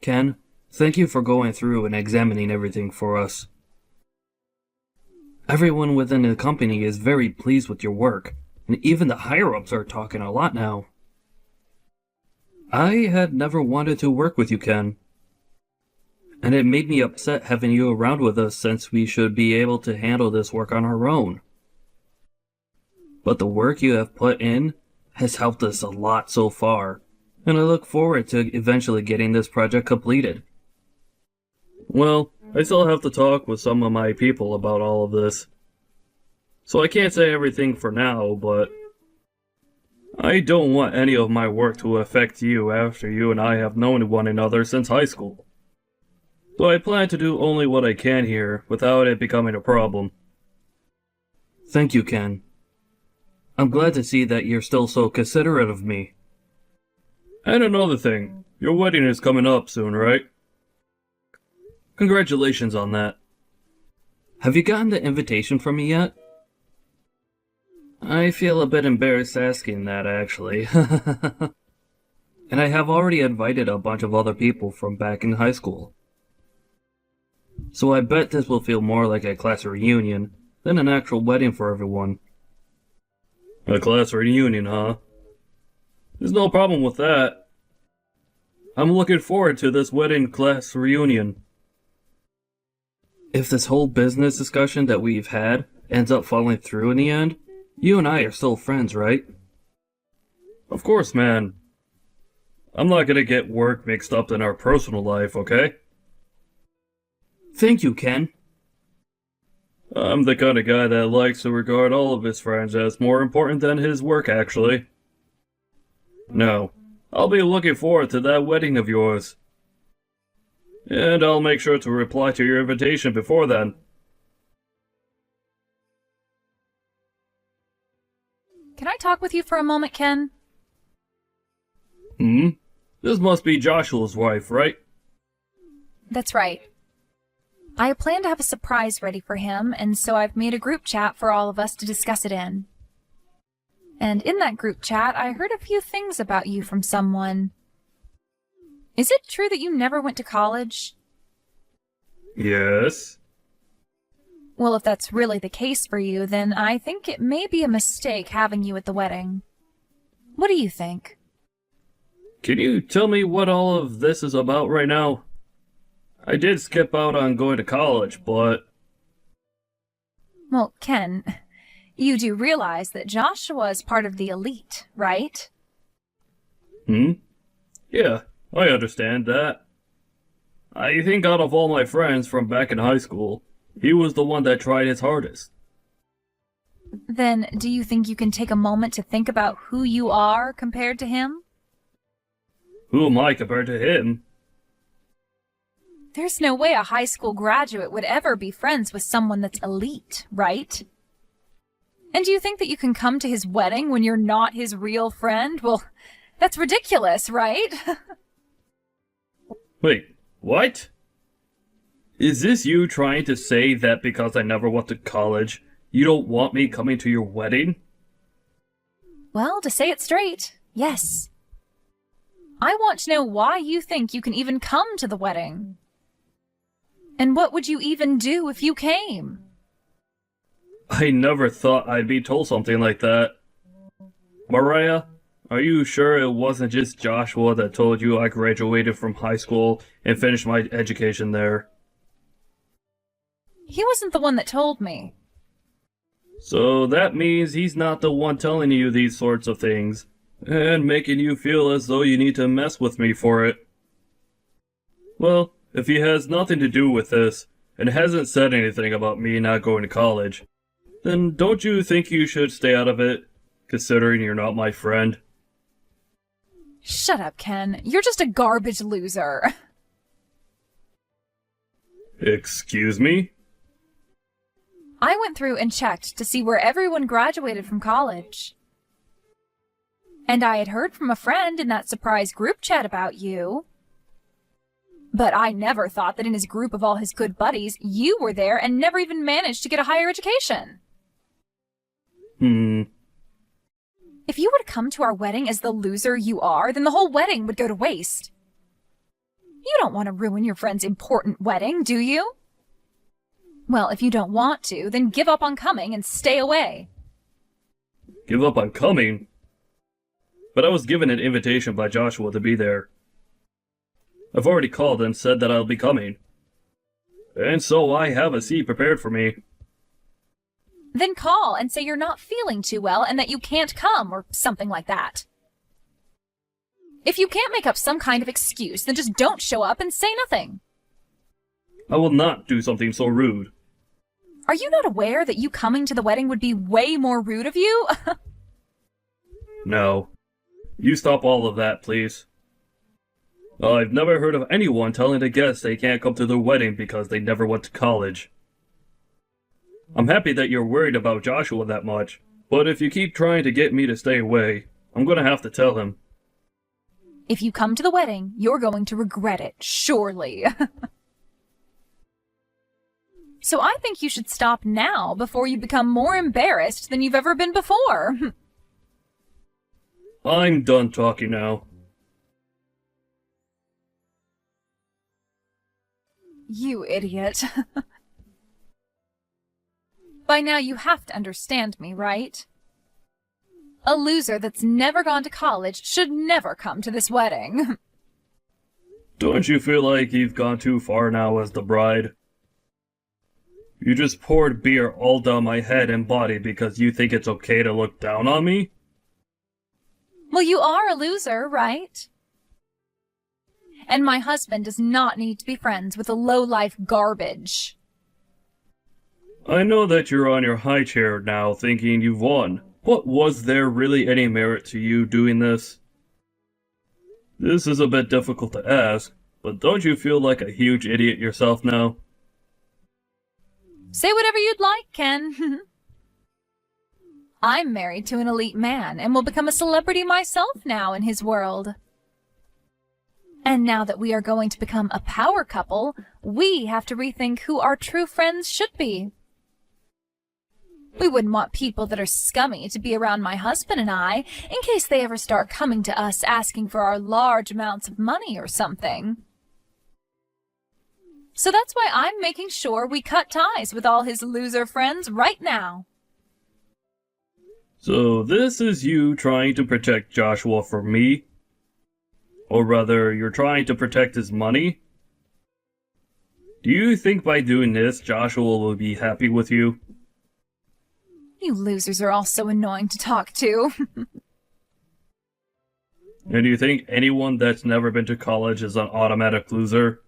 Ken, thank you for going through and examining everything for us. Everyone within the company is very pleased with your work, and even the higher-ups are talking a lot now. I had never wanted to work with you, Ken. And it made me upset having you around with us since we should be able to handle this work on our own. But the work you have put in has helped us a lot so far, and I look forward to eventually getting this project completed. Well, I still have to talk with some of my people about all of this. So I can't say everything for now, but I don't want any of my work to affect you after you and I have known one another since high school. So I plan to do only what I can here without it becoming a problem. Thank you, Ken. I'm glad to see that you're still so considerate of me. And another thing, your wedding is coming up soon, right? Congratulations on that. Have you gotten the invitation from me yet? I feel a bit embarrassed asking that, actually. And I have already invited a bunch of other people from back in high school. So I bet this will feel more like a class reunion than an actual wedding for everyone. A class reunion, huh? There's no problem with that. I'm looking forward to this wedding class reunion. If this whole business discussion that we've had ends up falling through in the end, you and I are still friends, right? Of course, man. I'm not gonna get work mixed up in our personal life, okay? Thank you, Ken. I'm the kind of guy that likes to regard all of his friends as more important than his work, actually. No, I'll be looking forward to that wedding of yours. And I'll make sure to reply to your invitation before then. Can I talk with you for a moment, Ken? This must be Joshua's wife, right? That's right. I plan to have a surprise ready for him, and so I've made a group chat for all of us to discuss it in. And in that group chat, I heard a few things about you from someone. Is it true that you never went to college? Yes. Well, if that's really the case for you, then I think it may be a mistake having you at the wedding. What do you think? Can you tell me what all of this is about right now? I did skip out on going to college, but... Well, Ken, you do realize that Joshua is part of the elite, right? Yeah, I understand that. I think out of all my friends from back in high school, he was the one that tried his hardest. Then, do you think you can take a moment to think about who you are compared to him? Who am I compared to him? There's no way a high school graduate would ever be friends with someone that's elite, right? And do you think that you can come to his wedding when you're not his real friend? Well, that's ridiculous, right? Wait, what? Is this you trying to say that because I never went to college, you don't want me coming to your wedding? Well, to say it straight, yes. I want to know why you think you can even come to the wedding. And what would you even do if you came? I never thought I'd be told something like that. Mariah, are you sure it wasn't just Joshua that told you I graduated from high school and finished my education there? He wasn't the one that told me. So that means he's not the one telling you these sorts of things, and making you feel as though you need to mess with me for it. Well, if he has nothing to do with this, and hasn't said anything about me not going to college, then don't you think you should stay out of it, considering you're not my friend? Shut up, Ken. You're just a garbage loser. Excuse me? I went through and checked to see where everyone graduated from college. And I had heard from a friend in that surprise group chat about you. But I never thought that in his group of all his good buddies, you were there and never even managed to get a higher education. If you were to come to our wedding as the loser you are, then the whole wedding would go to waste. You don't want to ruin your friend's important wedding, do you? Well, if you don't want to, then give up on coming and stay away. Give up on coming? But I was given an invitation by Joshua to be there. I've already called and said that I'll be coming. And so I have a seat prepared for me. Then call and say you're not feeling too well and that you can't come, or something like that. If you can't make up some kind of excuse, then just don't show up and say nothing. I will not do something so rude. Are you not aware that you coming to the wedding would be way more rude of you? No. You stop all of that, please. I've never heard of anyone telling a guest they can't come to their wedding because they never went to college. I'm happy that you're worried about Joshua that much, but if you keep trying to get me to stay away, I'm gonna have to tell him. If you come to the wedding, you're going to regret it, surely. So I think you should stop now before you become more embarrassed than you've ever been before. I'm done talking now. You idiot. By now you have to understand me, right? A loser that's never gone to college should never come to this wedding. Don't you feel like you've gone too far now as the bride? You just poured beer all down my head and body because you think it's okay to look down on me? Well, you are a loser, right? And my husband does not need to be friends with a low-life garbage. I know that you're on your high chair now thinking you've won, but was there really any merit to you doing this? This is a bit difficult to ask, but don't you feel like a huge idiot yourself now? Say whatever you'd like, Ken. I'm married to an elite man and will become a celebrity myself now in his world. And now that we are going to become a power couple, we have to rethink who our true friends should be. We wouldn't want people that are scummy to be around my husband and I, in case they ever start coming to us asking for our large amounts of money or something. So that's why I'm making sure we cut ties with all his loser friends right now. So this is you trying to protect Joshua from me? Or rather, you're trying to protect his money? Do you think by doing this, Joshua will be happy with you? You losers are all so annoying to talk to. And do you think anyone that's never been to college is an automatic loser?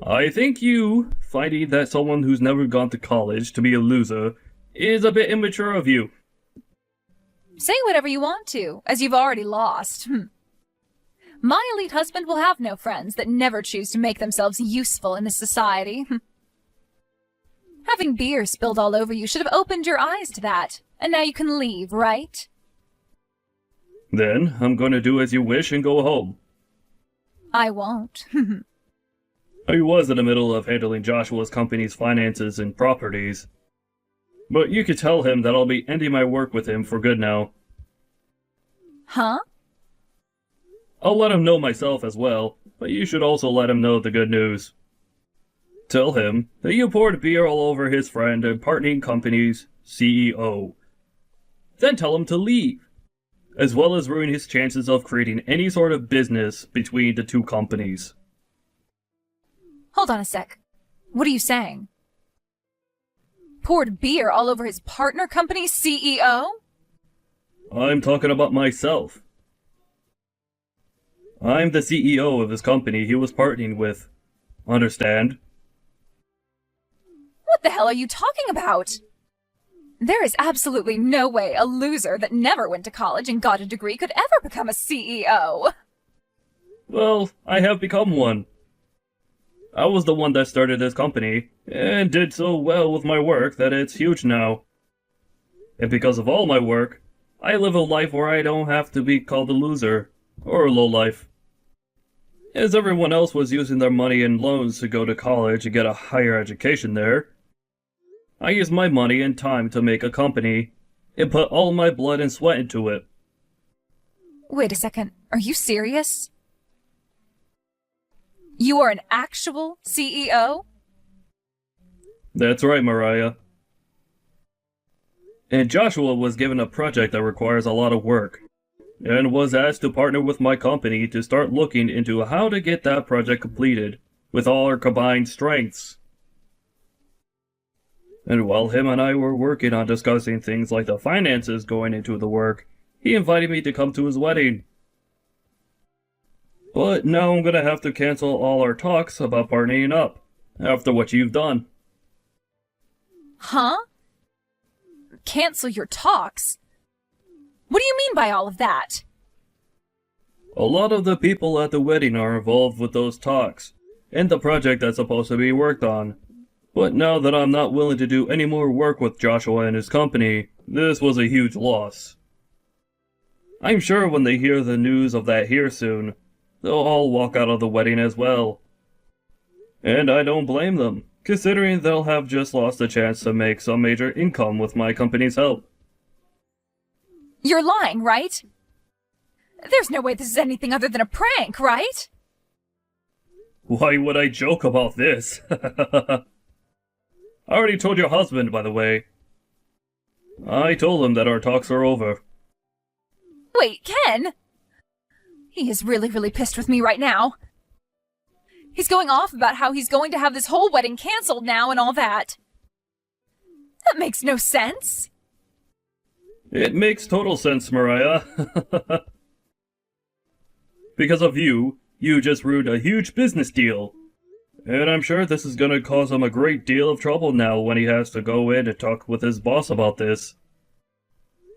I think you, finding that someone who's never gone to college to be a loser, is a bit immature of you. Say whatever you want to, as you've already lost. My elite husband will have no friends that never choose to make themselves useful in this society. Having beer spilled all over you should have opened your eyes to that, and now you can leave, right? Then, I'm going to do as you wish and go home. I won't. I was in the middle of handling Joshua's company's finances and properties. But you could tell him that I'll be ending my work with him for good now. Huh? I'll let him know myself as well, but you should also let him know the good news. Tell him that you poured beer all over his friend and partnering company's CEO. Then tell him to leave, as well as ruin his chances of creating any sort of business between the two companies. Hold on a sec. What are you saying? Poured beer all over his partner company's CEO? I'm talking about myself. I'm the CEO of his company he was partnering with. Understand? What the hell are you talking about? There is absolutely no way a loser that never went to college and got a degree could ever become a CEO. Well, I have become one. I was the one that started this company, and did so well with my work that it's huge now. And because of all my work, I live a life where I don't have to be called a loser, or a lowlife. As everyone else was using their money and loans to go to college and get a higher education there, I used my money and time to make a company, and put all my blood and sweat into it. Wait a second, are you serious? You are an actual CEO? That's right, Mariah. And Joshua was given a project that requires a lot of work, and was asked to partner with my company to start looking into how to get that project completed with all our combined strengths. And while him and I were working on discussing things like the finances going into the work, he invited me to come to his wedding. But now I'm gonna have to cancel all our talks about partnering up, after what you've done. Huh? Cancel your talks? What do you mean by all of that? A lot of the people at the wedding are involved with those talks, and the project that's supposed to be worked on. But now that I'm not willing to do any more work with Joshua and his company, this was a huge loss. I'm sure when they hear the news of that here soon, they'll all walk out of the wedding as well. And I don't blame them, considering they'll have just lost a chance to make some major income with my company's help. You're lying, right? There's no way this is anything other than a prank, right? Why would I joke about this? I already told your husband, by the way. I told him that our talks are over. Wait, Ken? He is really pissed with me right now. He's going off about how he's going to have this whole wedding canceled now and all that. That makes no sense. It makes total sense, Mariah. Because of you, you just ruined a huge business deal. And I'm sure this is gonna cause him a great deal of trouble now when he has to go in and talk with his boss about this.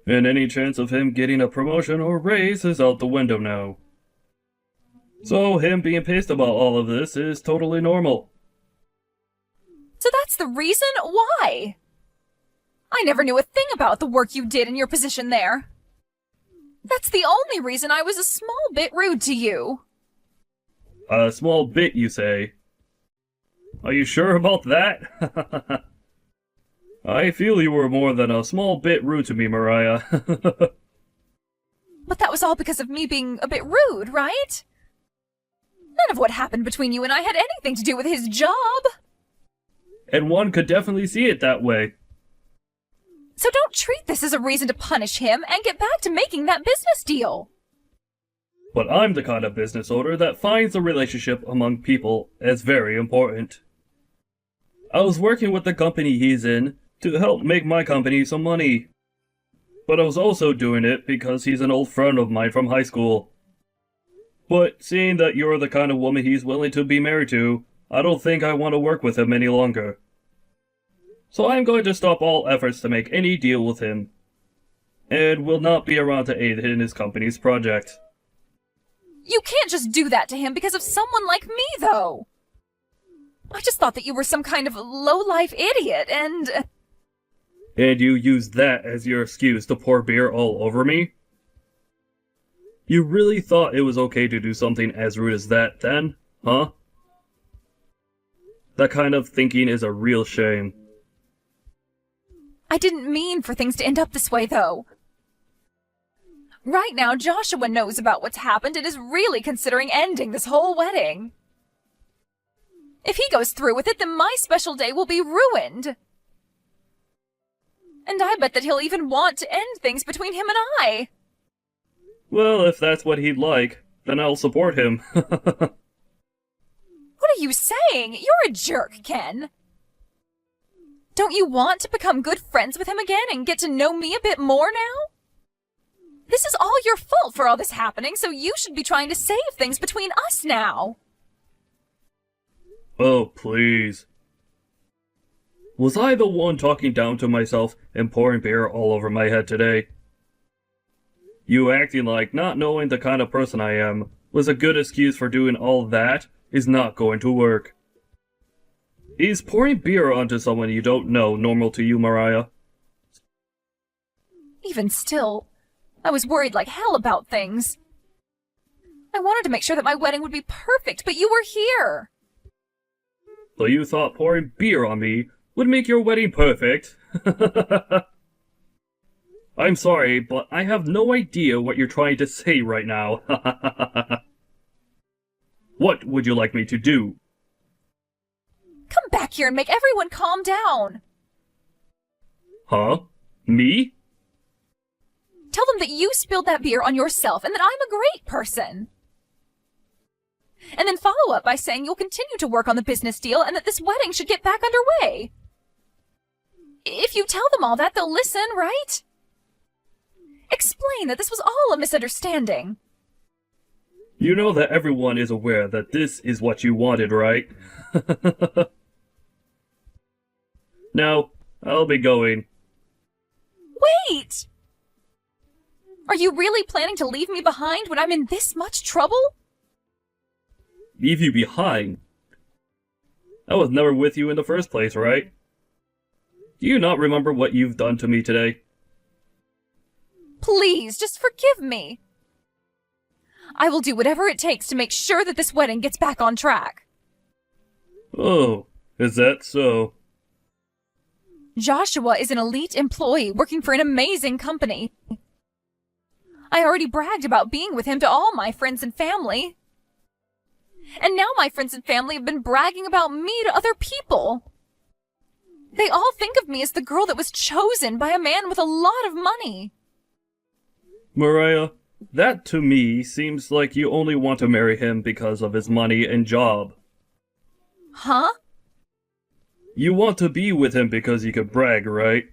And any chance of him getting a promotion or raise is out the window now. So him being pissed about all of this is totally normal. So that's the reason? Why? I never knew a thing about the work you did in your position there. That's the only reason I was a small bit rude to you. A small bit, you say? Are you sure about that? I feel you were more than a small bit rude to me, Mariah. But that was all because of me being a bit rude, right? None of what happened between you and I had anything to do with his job. And one could definitely see it that way. So don't treat this as a reason to punish him and get back to making that business deal. But I'm the kind of business owner that finds the relationship among people as very important. I was working with the company he's in to help make my company some money. But I was also doing it because he's an old friend of mine from high school. But seeing that you're the kind of woman he's willing to be married to, I don't think I want to work with him any longer. So I'm going to stop all efforts to make any deal with him, and will not be around to aid in his company's project. You can't just do that to him because of someone like me, though. I just thought that you were some kind of low-life idiot, and... And you used that as your excuse to pour beer all over me? You really thought it was okay to do something as rude as that, then? Huh? That kind of thinking is a real shame. I didn't mean for things to end up this way, though. Right now, Joshua knows about what's happened and is really considering ending this whole wedding. If he goes through with it, then my special day will be ruined. And I bet that he'll even want to end things between him and I. Well, if that's what he'd like, then I'll support him. What are you saying? You're a jerk, Ken. Don't you want to become good friends with him again and get to know me a bit more now? This is all your fault for all this happening, so you should be trying to save things between us now. Oh, please. Was I the one talking down to myself and pouring beer all over my head today? You acting like not knowing the kind of person I am was a good excuse for doing all that is not going to work. Is pouring beer onto someone you don't know normal to you, Mariah? Even still, I was worried like hell about things. I wanted to make sure that my wedding would be perfect, but you were here. So you thought pouring beer on me would make your wedding perfect? I'm sorry, but I have no idea what you're trying to say right now. What would you like me to do? Come back here and make everyone calm down. Huh? Me? Tell them that you spilled that beer on yourself and that I'm a great person. And then follow up by saying you'll continue to work on the business deal and that this wedding should get back underway. If you tell them all that, they'll listen, right? Explain that this was all a misunderstanding. You know that everyone is aware that this is what you wanted, right? Now, I'll be going. Wait! Are you really planning to leave me behind when I'm in this much trouble? Leave you behind? I was never with you in the first place, right? Do you not remember what you've done to me today? Please, just forgive me. I will do whatever it takes to make sure that this wedding gets back on track. Oh, is that so? Joshua is an elite employee working for an amazing company. I already bragged about being with him to all my friends and family. And now my friends and family have been bragging about me to other people. They all think of me as the girl that was chosen by a man with a lot of money. Mariah, that to me seems like you only want to marry him because of his money and job. Huh? You want to be with him because you could brag, right?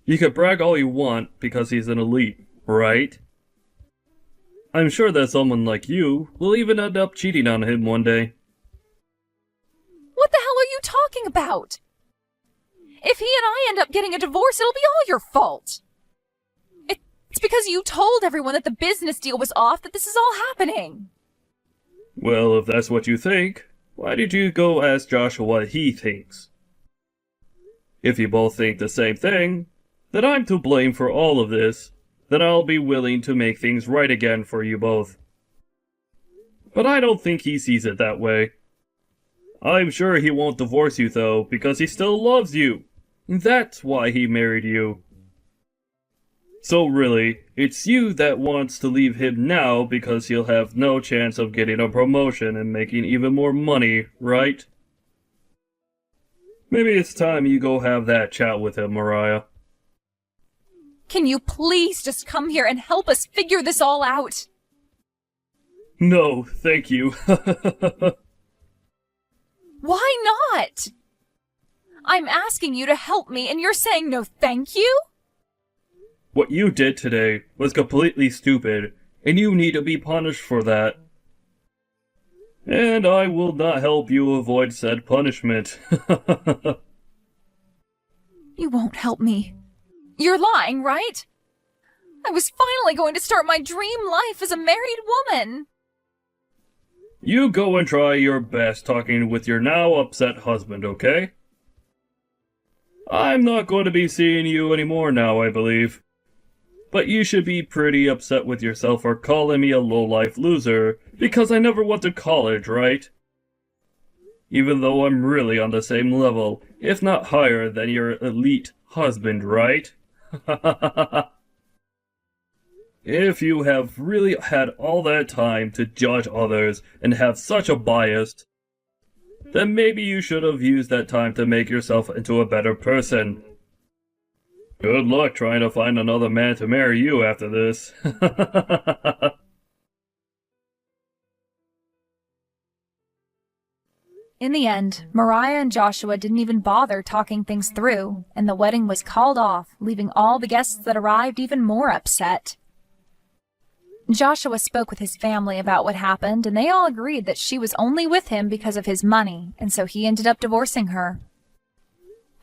You could brag all you want because he's an elite, right? I'm sure that someone like you will even end up cheating on him one day. What the hell are you talking about? If he and I end up getting a divorce, it'll be all your fault. It's because you told everyone that the business deal was off that this is all happening. Well, if that's what you think, why did you go ask Joshua what he thinks? If you both think the same thing, then I'm to blame for all of this, then I'll be willing to make things right again for you both. But I don't think he sees it that way. I'm sure he won't divorce you though, because he still loves you. That's why he married you. So really, it's you that wants to leave him now because he'll have no chance of getting a promotion and making even more money, right? Maybe it's time you go have that chat with him, Mariah. Can you please just come here and help us figure this all out? No, thank you. Why not? I'm asking you to help me and you're saying no thank you? What you did today was completely stupid, and you need to be punished for that. And I will not help you avoid said punishment. You won't help me. You're lying, right? I was finally going to start my dream life as a married woman. You go and try your best talking with your now upset husband, okay? I'm not going to be seeing you anymore now, I believe. But you should be pretty upset with yourself for calling me a low-life loser, because I never went to college, right? Even though I'm really on the same level, if not higher than your elite husband, right? If you have really had all that time to judge others and have such a bias, then maybe you should have used that time to make yourself into a better person. Good luck trying to find another man to marry you after this. In the end, Mariah and Joshua didn't even bother talking things through, and the wedding was called off, leaving all the guests that arrived even more upset. Joshua spoke with his family about what happened, and they all agreed that she was only with him because of his money, and so he ended up divorcing her.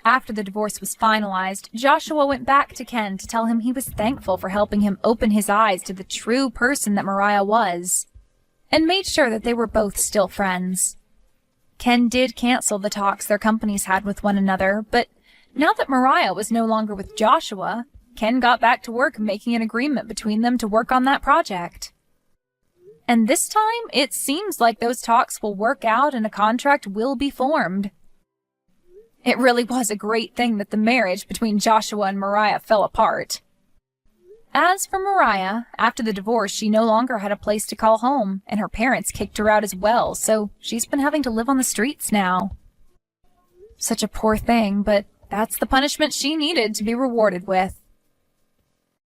After the divorce was finalized, Joshua went back to Ken to tell him he was thankful for helping him open his eyes to the true person that Mariah was, and made sure that they were both still friends. Ken did cancel the talks their companies had with one another, but now that Mariah was no longer with Joshua, Ken got back to work making an agreement between them to work on that project. And this time, it seems like those talks will work out and a contract will be formed. It really was a great thing that the marriage between Joshua and Mariah fell apart. As for Mariah, after the divorce, she no longer had a place to call home, and her parents kicked her out as well, so she's been having to live on the streets now. Such a poor thing, but that's the punishment she needed to be rewarded with.